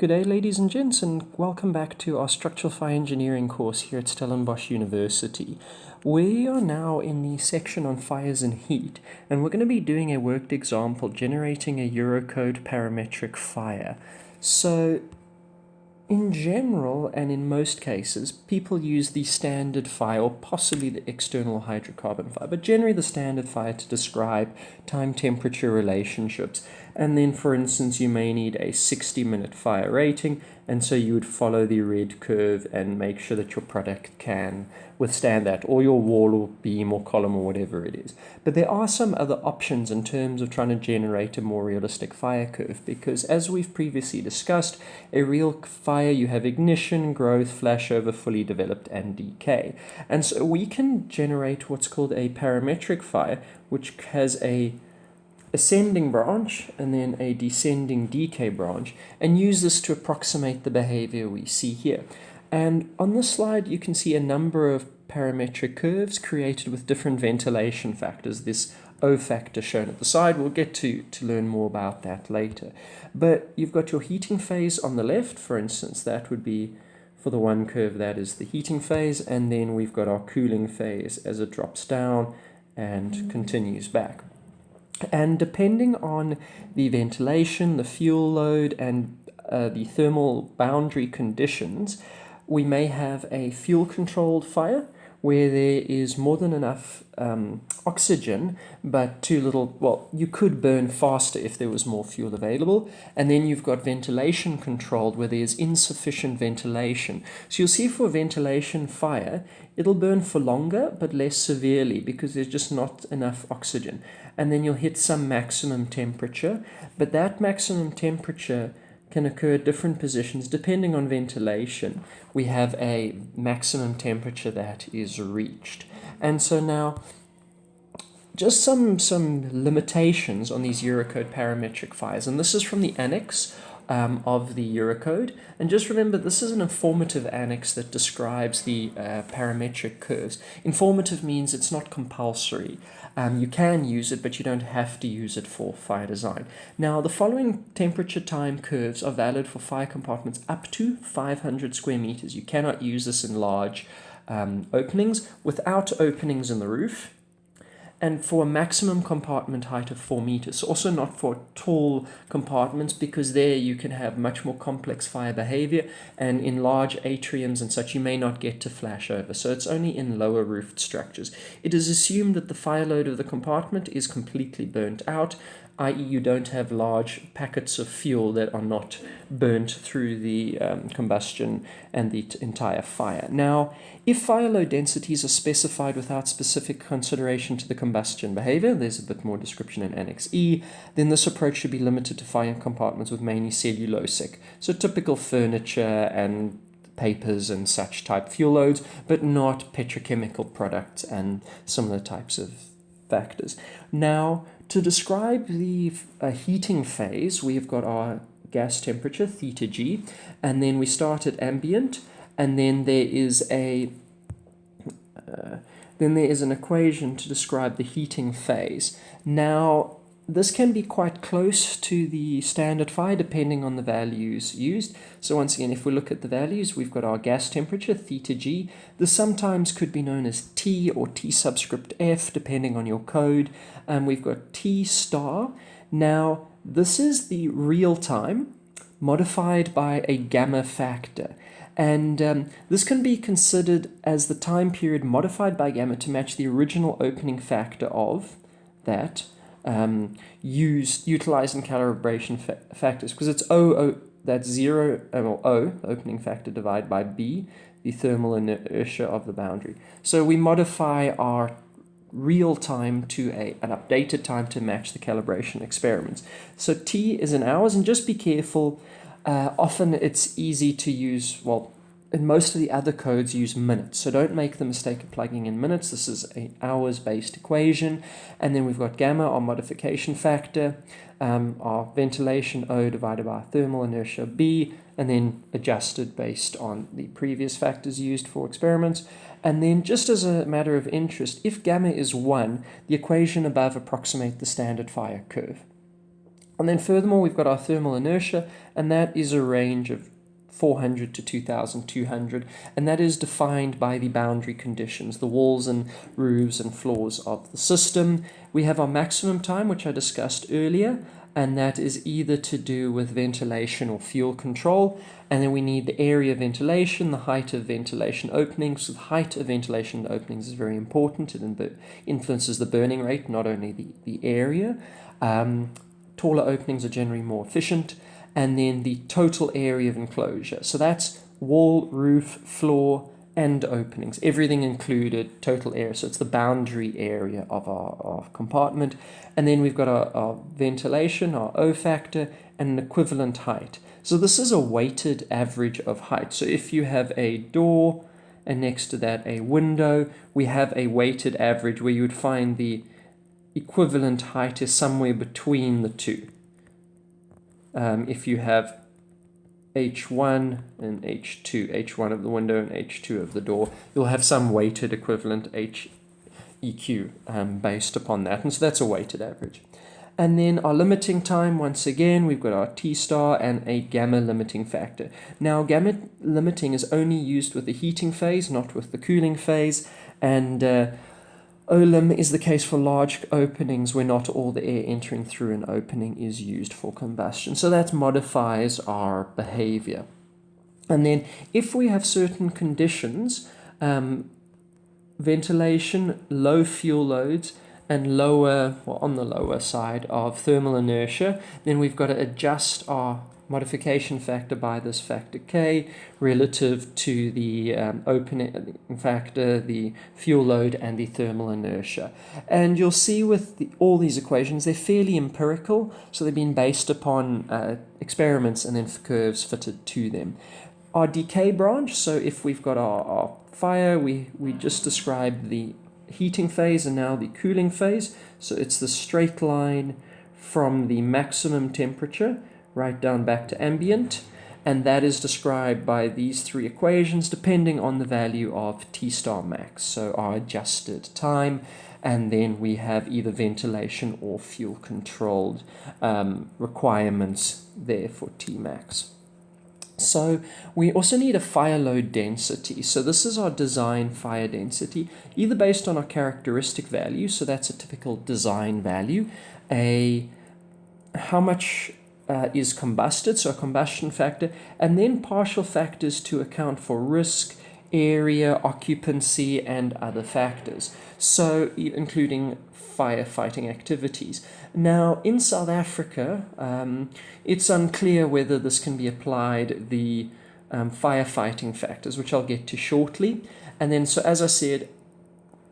Good day, ladies and gents, and welcome back to our Structural Fire Engineering course here at Stellenbosch University. We are now in the section on fires and heat, and we're going to be doing a worked example generating a Eurocode parametric fire. So, in general, and in most cases, people use the standard fire or possibly the external hydrocarbon fire, but generally the standard fire to describe time-temperature relationships. And then, for instance, you may need a 60-minute fire rating, and so you would follow the red curve and make sure that your product can withstand that, or your wall or beam or column or whatever it is. But there are some other options in terms of trying to generate a more realistic fire curve, because as we've previously discussed, a real fire, you have ignition, growth, flashover, fully developed, and decay. And so we can generate what's called a parametric fire, which has a ascending branch and then a descending decay branch, and use this to approximate the behavior we see here. And on this slide, you can see a number of parametric curves created with different ventilation factors. This O factor shown at the side, we'll get to learn more about that later. But you've got your heating phase on the left, for instance, that would be for the one curve, that is the heating phase, and then we've got our cooling phase as it drops down and continues back. And depending on the ventilation, the fuel load, and the thermal boundary conditions, we may have a fuel-controlled fire where there is more than enough oxygen, but too little. Well, you could burn faster if there was more fuel available. And then you've got ventilation controlled where there's insufficient ventilation. So you'll see for a ventilation fire, it'll burn for longer but less severely because there's just not enough oxygen. And then you'll hit some maximum temperature, but that maximum temperature can occur at different positions depending on ventilation. We have a maximum temperature that is reached. And so now, just some limitations on these Eurocode parametric fires, and this is from the annex of the Eurocode. And just remember, this is an informative annex that describes the parametric curves. Informative means it's not compulsory. You can use it, but you don't have to use it for fire design. Now, the following temperature time curves are valid for fire compartments up to 500 square meters. You cannot use this in large openings without openings in the roof, and for a maximum compartment height of 4 meters. Also not for tall compartments, because there you can have much more complex fire behavior, and in large atriums and such you may not get to flashover. So it's only in lower roofed structures. It is assumed that the fire load of the compartment is completely burnt out, i.e. you don't have large packets of fuel that are not burnt through the combustion and the entire fire. Now, if fire load densities are specified without specific consideration to the combustion behavior, there's a bit more description in Annex E, then this approach should be limited to fire compartments with mainly cellulosic, so typical furniture and papers and such type fuel loads, but not petrochemical products and similar types of factors. Now, to describe the heating phase, we've got our gas temperature, theta G, and then we start at ambient, and then there is an equation to describe the heating phase. Now, this can be quite close to the standard fire depending on the values used. So once again, if we look at the values, we've got our gas temperature, theta G. This sometimes could be known as T or T subscript F, depending on your code. We've got T star. Now, this is the real time modified by a gamma factor. And this can be considered as the time period modified by gamma to match the original opening factor of that utilized in calibration factors, because it's O, that's 0, O, opening factor, divided by B, the thermal inertia of the boundary. So we modify our real time to an updated time to match the calibration experiments. So T is in hours, and just be careful, often it's easy to use, well, in most of the other codes use minutes, so don't make the mistake of plugging in minutes. This is an hours-based equation. And then we've got gamma, our modification factor, our ventilation O divided by thermal inertia B, and then adjusted based on the previous factors used for experiments. And then, just as a matter of interest, if gamma is 1, the equation above approximates the standard fire curve. And then furthermore, we've got our thermal inertia, and that is a range of 400 to 2200, and that is defined by the boundary conditions, the walls and roofs and floors of the system. We have our maximum time, which I discussed earlier, and that is either to do with ventilation or fuel control. And then we need the area of ventilation, the height of ventilation openings. So the height of ventilation openings is very important. It influences the burning rate, not only the area. Taller openings are generally more efficient. And then the total area of enclosure. So that's wall, roof, floor, and openings. Everything included, total area. So it's the boundary area of our compartment. And then we've got our ventilation, our O factor, and an equivalent height. So this is a weighted average of height. So if you have a door and next to that a window, we have a weighted average where you would find the equivalent height is somewhere between the two. If you have H1 and H2, H1 of the window and H2 of the door, you'll have some weighted equivalent HEQ based upon that. And so that's a weighted average. And then our limiting time, once again, we've got our T star and a gamma limiting factor. Now, gamma limiting is only used with the heating phase, not with the cooling phase. And OLIM is the case for large openings where not all the air entering through an opening is used for combustion. So that modifies our behavior. And then if we have certain conditions, ventilation, low fuel loads, and lower, well, on the lower side of thermal inertia, then we've got to adjust our modification factor by this factor K relative to the opening factor, the fuel load, and the thermal inertia. And you'll see with all these equations, they're fairly empirical, so they've been based upon experiments and then curves fitted to them. Our decay branch, so if we've got our fire, we just described the heating phase and now the cooling phase. So it's the straight line from the maximum temperature right down back to ambient, and that is described by these three equations depending on the value of T star max, so our adjusted time, and then we have either ventilation or fuel controlled requirements there for T max. So we also need a fire load density. So this is our design fire density, either based on our characteristic value, so that's a typical design value, how much is combusted, so a combustion factor, and then partial factors to account for risk, area, occupancy, and other factors, so including firefighting activities. Now, in South Africa, it's unclear whether this can be applied, the firefighting factors, which I'll get to shortly. And then, so as I said,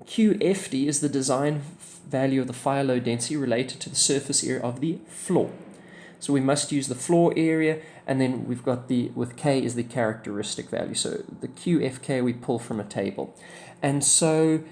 QFD is the design value of the fire load density related to the surface area of the floor. So we must use the floor area, and then we've got with K is the characteristic value. So the QFK we pull from a table. And so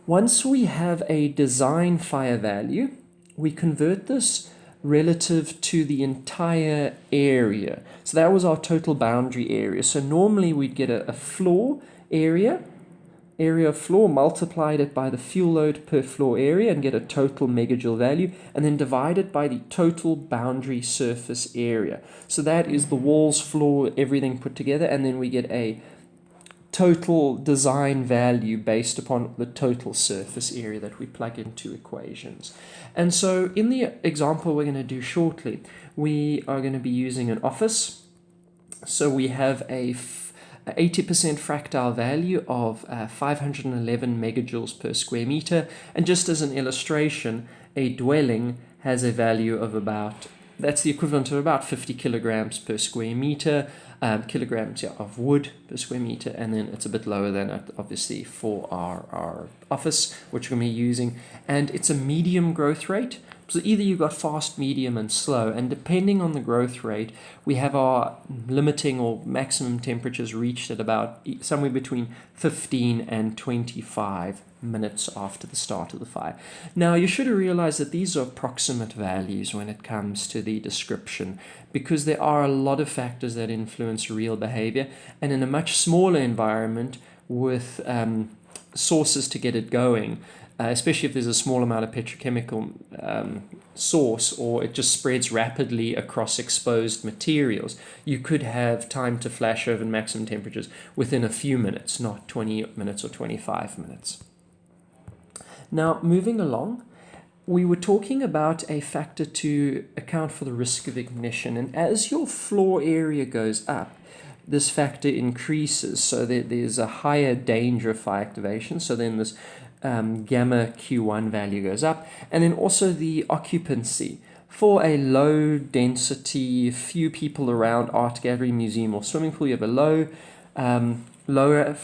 once we have a design fire value, we convert this relative to the entire area. So that was our total boundary area. So normally we'd get a floor area of floor, multiplied it by the fuel load per floor area and get a total megajoule value, and then divide it by the total boundary surface area. So that is the walls, floor, everything put together, and then we get a total design value based upon the total surface area that we plug into equations. And so in the example we're going to do shortly, we are going to be using an office. So we have a 80% fractile value of 511 megajoules per square meter. And just as an illustration, a dwelling has a value of that's the equivalent of about 50 kilograms per square meter, kilograms of wood per square meter, and then it's a bit lower than that, obviously, for our office, which we're going to be using. And it's a medium growth rate. So either you've got fast, medium, and slow, and depending on the growth rate, we have our limiting or maximum temperatures reached at about somewhere between 15 and 25 minutes after the start of the fire. Now, you should realize that these are approximate values when it comes to the description, because there are a lot of factors that influence real behavior, and in a much smaller environment with sources to get it going, especially if there's a small amount of petrochemical source, or it just spreads rapidly across exposed materials, you could have time to flash over maximum temperatures within a few minutes, not 20 minutes or 25 minutes. Now, moving along, we were talking about a factor to account for the risk of ignition, and as your floor area goes up, this factor increases, so that there's a higher danger of fire activation. So then this gamma Q1 value goes up, and then also the occupancy. For a low density, few people around art gallery, museum, or swimming pool, you have a lower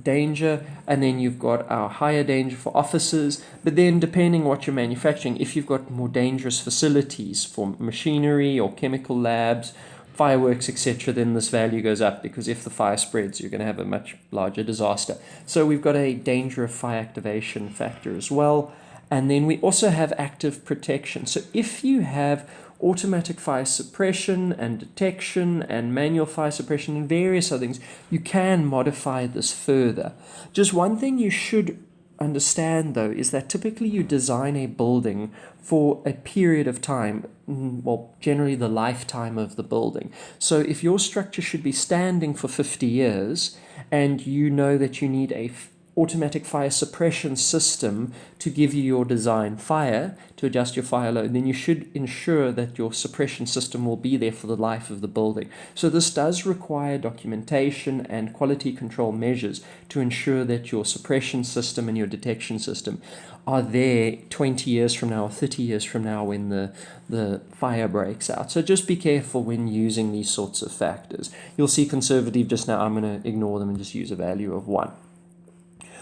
danger, and then you've got a higher danger for offices. But then depending on what you're manufacturing, if you've got more dangerous facilities for machinery or chemical labs, fireworks, etc., then this value goes up, because if the fire spreads, you're going to have a much larger disaster. So we've got a danger of fire activation factor as well. And then we also have active protection. So if you have automatic fire suppression and detection and manual fire suppression and various other things, you can modify this further. Just one thing you should understand, though, is that typically you design a building for a period of time, well, generally the lifetime of the building. So if your structure should be standing for 50 years and you know that you need a automatic fire suppression system to give you your design fire, to adjust your fire load, then you should ensure that your suppression system will be there for the life of the building. So this does require documentation and quality control measures to ensure that your suppression system and your detection system are there 20 years from now or 30 years from now when the fire breaks out. So just be careful when using these sorts of factors. You'll see conservative just now, I'm going to ignore them and just use a value of 1.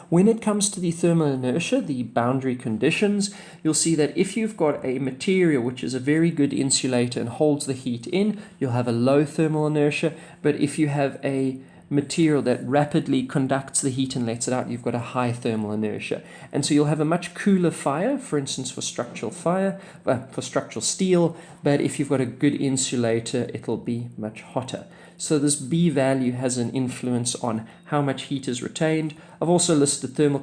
When it comes to the thermal inertia, the boundary conditions, you'll see that if you've got a material which is a very good insulator and holds the heat in, you'll have a low thermal inertia. But if you have a material that rapidly conducts the heat and lets it out, you've got a high thermal inertia. And so you'll have a much cooler fire, for instance, for structural steel, but if you've got a good insulator, it'll be much hotter. So this B value has an influence on how much heat is retained. I've also listed thermal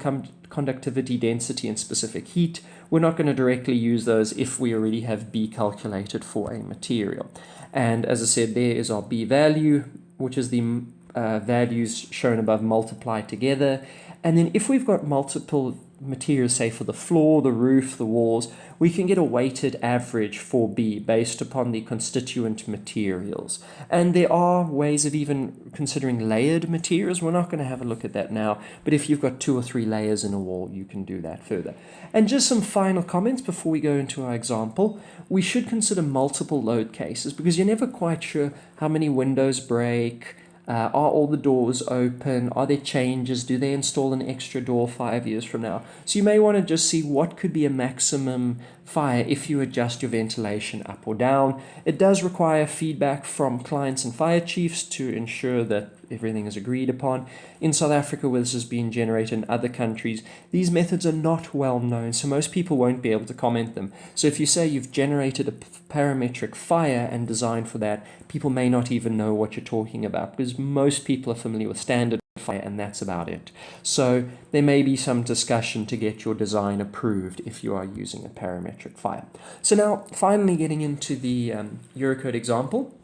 conductivity, density, and specific heat. We're not going to directly use those if we already have B calculated for a material. And as I said, there is our B value, which is the values shown above multiplied together. And then if we've got multiple materials, say for the floor, the roof, the walls, we can get a weighted average for B based upon the constituent materials. And there are ways of even considering layered materials. We're not going to have a look at that now, but if you've got 2 or 3 layers in a wall, you can do that further. And just some final comments before we go into our example. We should consider multiple load cases, because you're never quite sure how many windows break. Are all the doors open? Are there changes? Do they install an extra door 5 years from now? So you may want to just see what could be a maximum fire if you adjust your ventilation up or down. It does require feedback from clients and fire chiefs to ensure that everything is agreed upon. In South Africa, where this is being generated in other countries, these methods are not well known, so most people won't be able to comment them. So if you say you've generated a parametric fire and designed for that, people may not even know what you're talking about, because most people are familiar with standard fire and that's about it. So there may be some discussion to get your design approved if you are using a parametric fire. So now finally getting into the Eurocode example.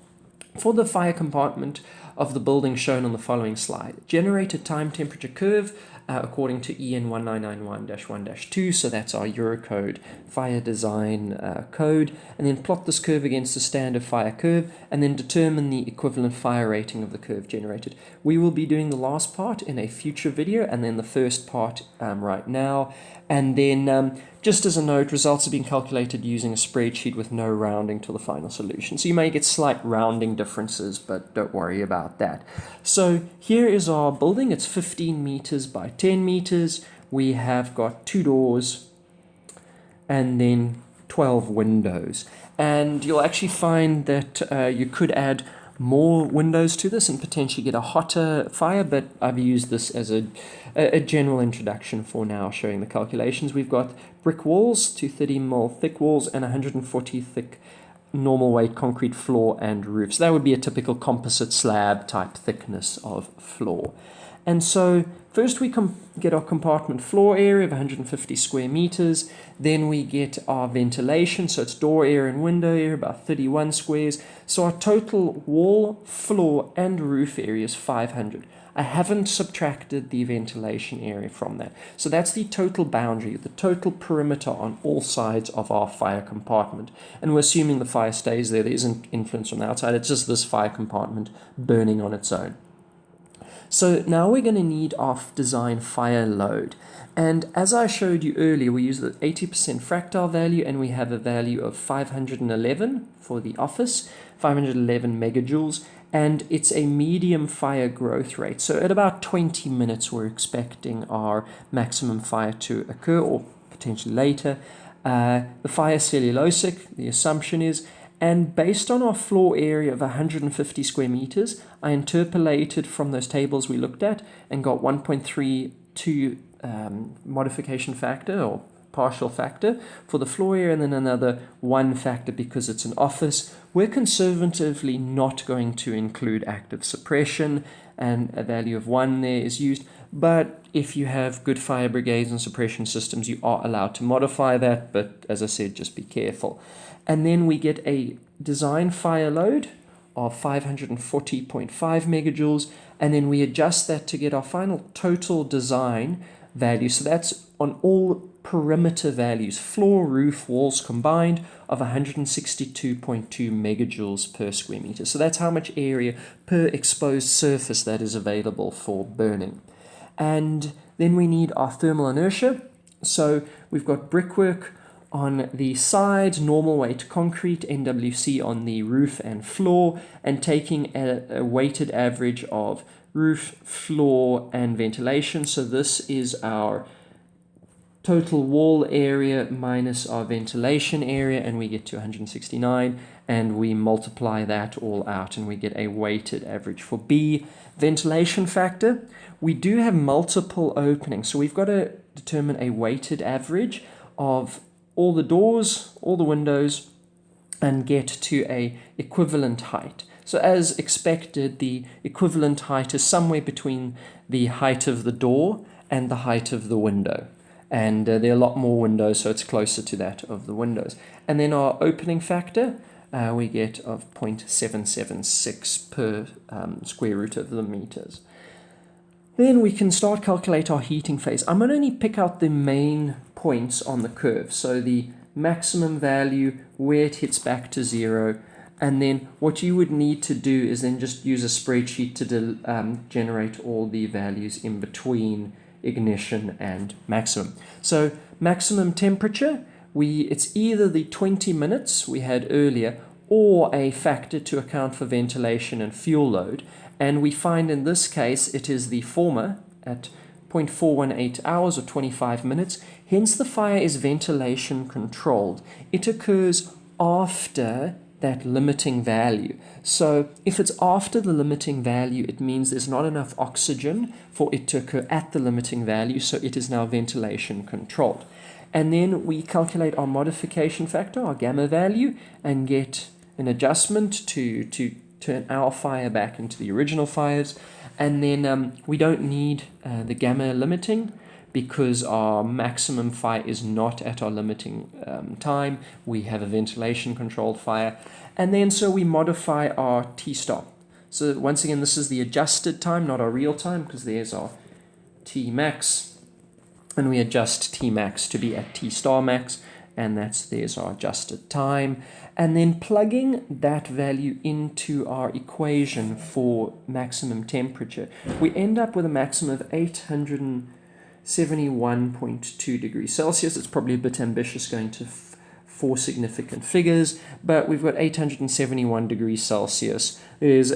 For the fire compartment of the building shown on the following slide, generate a time temperature curve according to EN 1991-1-2, so that's our Eurocode fire design code, and then plot this curve against the standard fire curve, and then determine the equivalent fire rating of the curve generated. We will be doing the last part in a future video, and then the first part right now. And then just as a note, results are being calculated using a spreadsheet with no rounding to the final solution. So you may get slight rounding differences, but don't worry about that. So here is our building. It's 15 meters by 10 meters. We have got 2 doors and then 12 windows. And you'll actually find that you could add more windows to this and potentially get a hotter fire, but I've used this as a general introduction for now, showing the calculations. We've got brick walls, 230mm thick walls, and 140 thick normal weight concrete floor and roof. So that would be a typical composite slab type thickness of floor. And so first we get our compartment floor area of 150 square meters. Then we get our ventilation, so it's door area and window area, about 31 squares. So our total wall, floor, and roof area is 500. I haven't subtracted the ventilation area from that. So that's the total boundary, the total perimeter on all sides of our fire compartment. And we're assuming the fire stays there. There isn't influence from the outside. It's just this fire compartment burning on its own. So now we're going to need our design fire load. And as I showed you earlier, we use the 80% fractile value, and we have a value of 511 for the office, 511 megajoules, and it's a medium fire growth rate. So at about 20 minutes, we're expecting our maximum fire to occur, or potentially later. The fire cellulosic, the assumption is, and based on our floor area of 150 square meters, I interpolated from those tables we looked at and got 1.32 modification factor or partial factor for the floor area, and then another 1 factor because it's an office. We're conservatively not going to include active suppression, and a value of 1 there is used. But if you have good fire brigades and suppression systems, you are allowed to modify that. But as I said, just be careful. And then we get a design fire load of 540.5 megajoules. And then we adjust that to get our final total design value. So that's on all perimeter values, floor, roof, walls combined, of 162.2 megajoules per square meter. So that's how much area per exposed surface that is available for burning. And then we need our thermal inertia. So we've got brickwork on the sides, normal weight concrete, NWC on the roof and floor, and taking a weighted average of roof, floor, and ventilation. So this is our total wall area minus our ventilation area, and we get to 169, and we multiply that all out, and we get a weighted average for B. Ventilation factor, we do have multiple openings, so we've got to determine a weighted average of all the doors, all the windows, and get to a equivalent height. So as expected, the equivalent height is somewhere between the height of the door and the height of the window. And there are a lot more windows, so it's closer to that of the windows. And then our opening factor, we get of 0.776 per square root of the meters. Then we can start calculate our heating phase. I'm going to only pick out the main points on the curve. So the maximum value, where it hits back to 0, and then what you would need to do is then just use a spreadsheet to generate all the values in between ignition and maximum. So maximum temperature, it's either the 20 minutes we had earlier or a factor to account for ventilation and fuel load. And we find in this case it is the former at 0.418 hours or 25 minutes. Hence the fire is ventilation controlled. It occurs after that limiting value. So if it's after the limiting value, it means there's not enough oxygen for it to occur at the limiting value, so it is now ventilation controlled. And then we calculate our modification factor, our gamma value, and get an adjustment to turn our fire back into the original fires. And then we don't need the gamma limiting, because our maximum fire is not at our limiting time. We have a ventilation controlled fire. And then so we modify our T-stop. So once again, this is the adjusted time, not our real time, because there's our T-max. And we adjust T-max to be at T-star max, and there's our adjusted time. And then plugging that value into our equation for maximum temperature, we end up with a maximum of 871.2 degrees Celsius. It's probably a bit ambitious going to 4 significant figures, but we've got 871 degrees Celsius. There's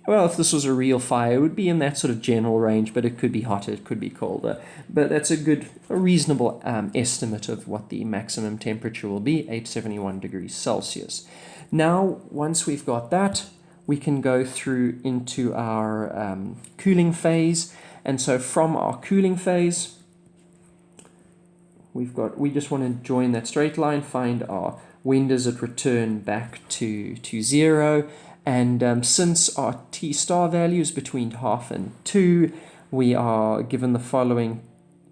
well, if this was a real fire, it would be in that sort of general range, but it could be hotter, it could be colder. But that's a reasonable estimate of what the maximum temperature will be, 871 degrees Celsius. Now, once we've got that, we can go through into our cooling phase. And so from our cooling phase, we just want to join that straight line, find our when does it return back to 0, And since our T star value is between 1/2 and 2, we are given the following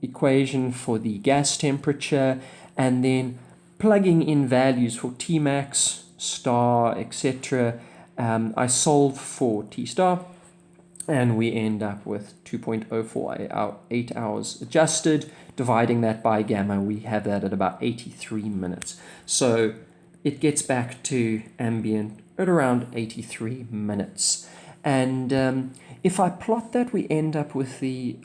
equation for the gas temperature, and then plugging in values for Tmax, star, etc. I solve for T star, and we end up with 2.048 hours adjusted. Dividing that by gamma, we have that at about 83 minutes. So it gets back to ambient at around 83 minutes. And if I plot that, we end up with the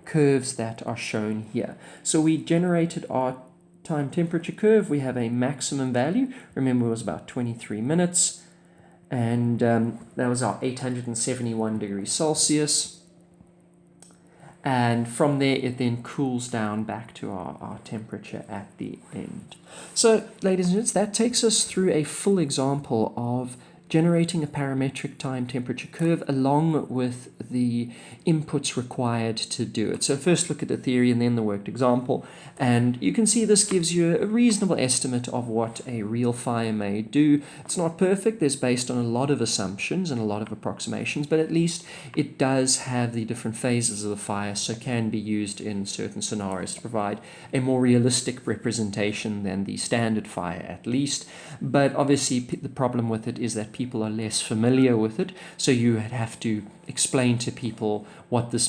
curves that are shown here. So we generated our time temperature curve. We have a maximum value. Remember, it was about 23 minutes. And that was our 871 degrees Celsius. And from there, it then cools down back to our temperature at the end. So, ladies and gents, that takes us through a full example of generating a parametric time temperature curve along with the inputs required to do it. So first look at the theory and then the worked example, and you can see this gives you a reasonable estimate of what a real fire may do. It's not perfect, there's based on a lot of assumptions and a lot of approximations, but at least it does have the different phases of the fire, so can be used in certain scenarios to provide a more realistic representation than the standard fire at least. But obviously the problem with it is that people are less familiar with it, so you have to explain to people what this